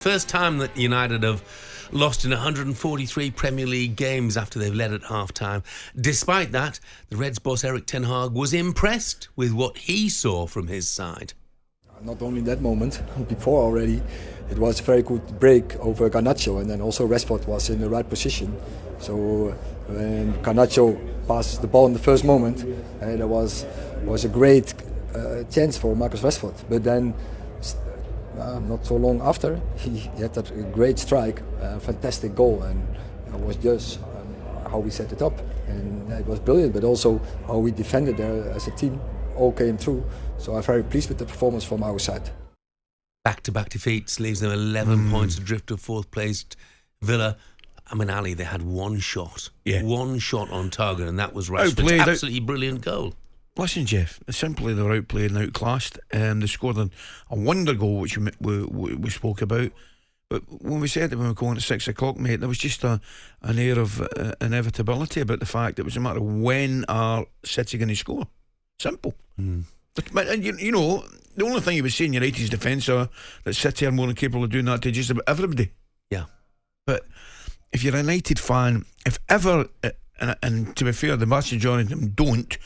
First time that United have lost in 143 Premier League games after they've led at half-time. Despite that, the Reds boss Erik ten Hag was impressed with what he saw from his side. Not only in that moment, before already, it was a very good break over Garnacho, and then also Rashford was in the right position. So when Garnacho passes the ball in the first moment, there was a great chance for Marcus Rashford. But then, not so long after, he had that great strike, fantastic goal, and it was just how we set it up, and it was brilliant. But also how we defended there as a team, all came through. So I'm very pleased with the performance from our side. Back-to-back defeats leaves them 11 points adrift of fourth-placed Villa. I mean, Ali, they had one shot on target, and that was Rashford's absolutely brilliant goal. Listen, Jeff, simply they were outplayed and outclassed. They scored a wonder goal, which we spoke about. But when we said that we were going at 6 o'clock, mate, there was just an air of inevitability about the fact it was a matter of when are City going to score. Simple. And you know, the only thing you would say in United's defence are that City are more than capable of doing that to just about everybody. Yeah. But if you're a United fan, if ever, and to be fair, the vast majority of them don't,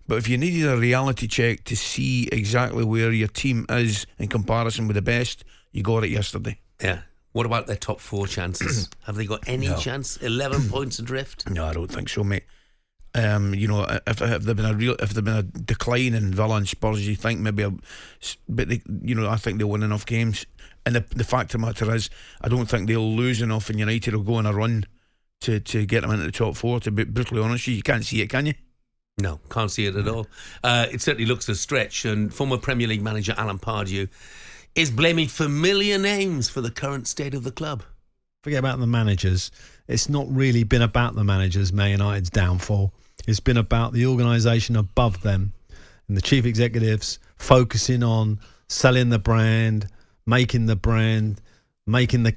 but if you needed a reality check to see exactly where your team is in comparison with the best, you got it yesterday. Yeah. What about their top four chances? Have they got any chance? 11 points adrift? No, I don't think so, mate. You know, if there been a decline in Villa and Spurs, you think maybe, I think they'll win enough games. And the fact of the matter is, I don't think they'll lose enough, and United will go on a run to get them into the top four. To be brutally honest, you can't see it, can you? No, can't see it at all. It certainly looks a stretch. And former Premier League manager Alan Pardew is blaming familiar names for the current state of the club. Forget about the managers. It's not really been about the managers, Man United's downfall. It's been about the organisation above them and the chief executives focusing on selling the brand, making the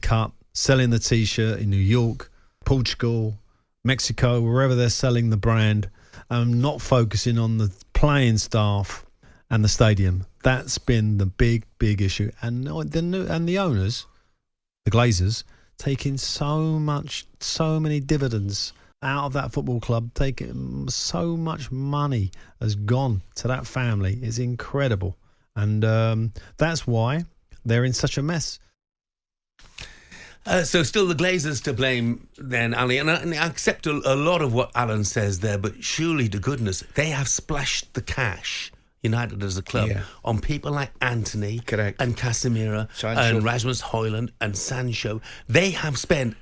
cup, selling the T-shirt in New York, Portugal, Mexico, wherever they're selling the brand, and not focusing on the playing staff and the stadium. That's been the big issue. And the owners, the Glazers, taking so many dividends out of that football club, taking so much money has gone to that family. It's incredible. And that's why they're in such a mess. So still the Glazers to blame then, Ali. And I accept a lot of what Alan says there, but surely to goodness, they have splashed the cash, United as a club, on people like Anthony and Casemiro and Rasmus Højlund and Sancho. They have spent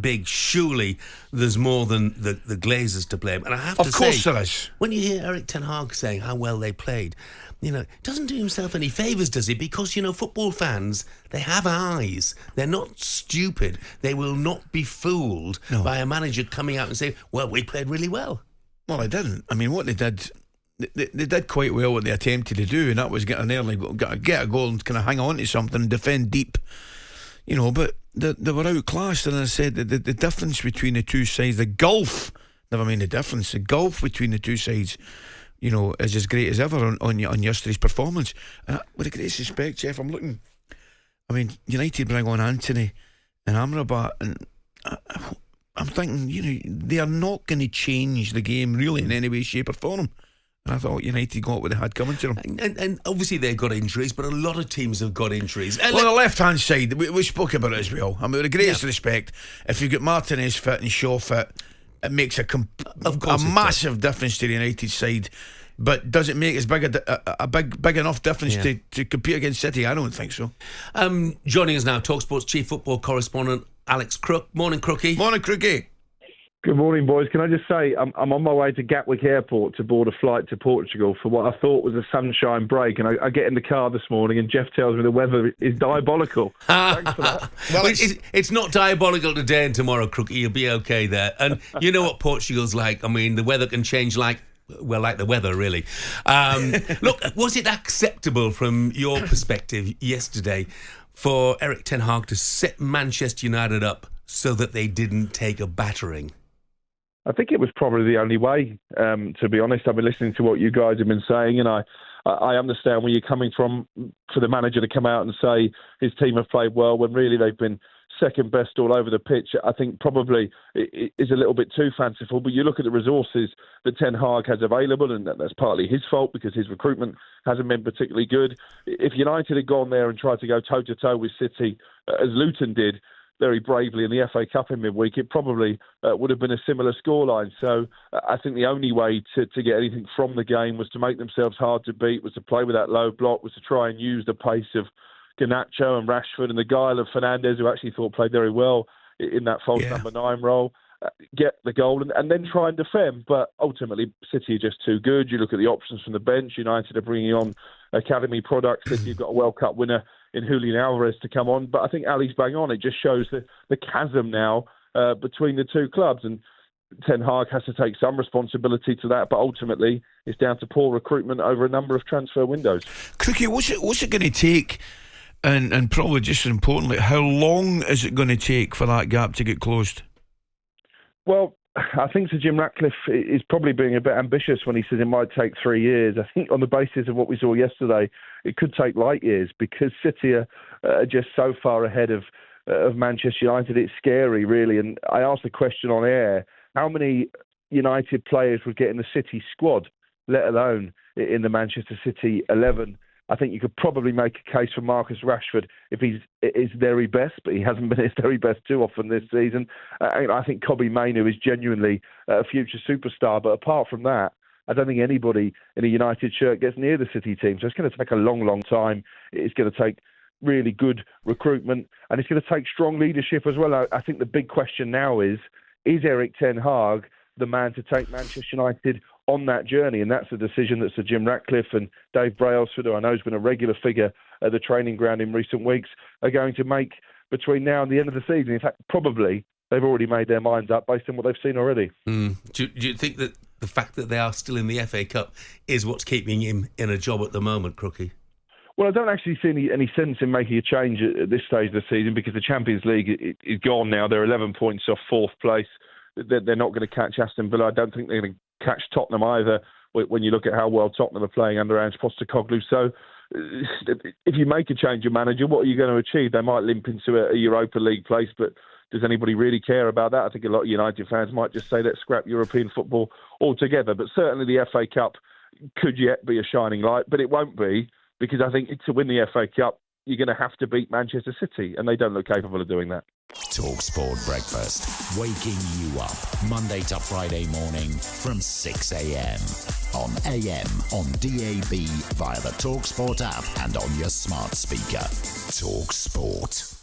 big. Surely there's more than the Glazers to blame. And I have to say, of course there is. When you hear Erik ten Hag saying how well they played, it doesn't do himself any favours, does he? Because, football fans, they have eyes. They're not stupid. They will not be fooled by a manager coming out and saying, well, we played really well. Well, they didn't. I mean, what they did... They did quite well what they attempted to do, and that was get an early goal, get a goal and kind of hang on to something and defend deep. But they were outclassed, and as I said, the difference between the two sides, the gulf between the two sides, is as great as ever on yesterday's performance. And with the greatest respect, Jeff, I'm looking. I mean, United bring on Anthony and Amrabat, and I'm thinking, they are not going to change the game really in any way, shape, or form. And I thought United got what they had coming to them. And obviously they've got injuries, but a lot of teams have got injuries. Well, the left-hand side, we spoke about it as well. I mean, with the greatest respect, if you've got Martinez fit and Shaw fit, it makes a massive difference to the United side. But does it make as big a big enough difference to compete against City? I don't think so. Joining us now, TalkSPORT's chief football correspondent, Alex Crook. Morning, Crookie. Morning, Crookie. Good morning, boys. Can I just say I'm on my way to Gatwick Airport to board a flight to Portugal for what I thought was a sunshine break, and I get in the car this morning and Jeff tells me the weather is diabolical. Thanks for that. Well, it's not diabolical today and tomorrow, Crookie. You'll be okay there. And you know what Portugal's like. I mean, the weather can change like the weather, really. Look, was it acceptable from your perspective yesterday for Erik ten Hag to set Manchester United up so that they didn't take a battering? I think it was probably the only way, to be honest. I've been listening to what you guys have been saying, and I I understand where you're coming from for the manager to come out and say his team have played well when really they've been second best all over the pitch. I think probably it is a little bit too fanciful, but you look at the resources that Ten Hag has available, and that's partly his fault because his recruitment hasn't been particularly good. If United had gone there and tried to go toe-to-toe with City, as Luton did very bravely in the FA Cup in midweek, it probably would have been a similar scoreline. So I think the only way to get anything from the game was to make themselves hard to beat, was to play with that low block, was to try and use the pace of Garnacho and Rashford and the guile of Fernandes, who actually thought played very well in that false number 9 role, get the goal and then try and defend. But ultimately, City are just too good. You look at the options from the bench. United are bringing on academy products. City have got a World Cup winner in Julian Alvarez to come on. But I think Ali's bang on. It just shows the chasm now between the two clubs. And Ten Hag has to take some responsibility to that, but ultimately it's down to poor recruitment over a number of transfer windows. Crookie, what's it going to take? And probably just as importantly, how long is it going to take for that gap to get closed? Well, I think Sir Jim Ratcliffe is probably being a bit ambitious when he says it might take 3 years. I think on the basis of what we saw yesterday, it could take light years because City are just so far ahead of Manchester United. It's scary, really. And I asked the question on air, how many United players would get in the City squad, let alone in the Manchester City 11? I think you could probably make a case for Marcus Rashford if he's at his very best, but he hasn't been at his very best too often this season. I think Kobe Mainoo is genuinely a future superstar, but apart from that, I don't think anybody in a United shirt gets near the City team. So it's going to take a long, long time. It's going to take really good recruitment, and it's going to take strong leadership as well. I think the big question now is Erik Ten Hag the man to take Manchester United on that journey? And that's a decision that Sir Jim Ratcliffe and Dave Brailsford, who I know has been a regular figure at the training ground in recent weeks, are going to make between now and the end of the season. In fact, probably they've already made their minds up based on what they've seen already. Do you think that the fact that they are still in the FA Cup is what's keeping him in a job at the moment, Crookie? Well, I don't actually see any sense in making a change at this stage of the season because the Champions League is gone now. They're 11 points off fourth place. They're not going to catch Aston Villa. I don't think they're going to catch Tottenham either when you look at how well Tottenham are playing under Ange Postecoglou. So if you make a change of manager, what are you going to achieve? They might limp into a Europa League place, but does anybody really care about that? I think a lot of United fans might just say, let's scrap European football altogether. But certainly the FA Cup could yet be a shining light, but it won't be, because I think to win the FA Cup, you're going to have to beat Manchester City, and they don't look capable of doing that. TalkSPORT Breakfast, waking you up Monday to Friday morning from 6 a.m. on AM, on DAB, via the TalkSPORT app and on your smart speaker. TalkSPORT.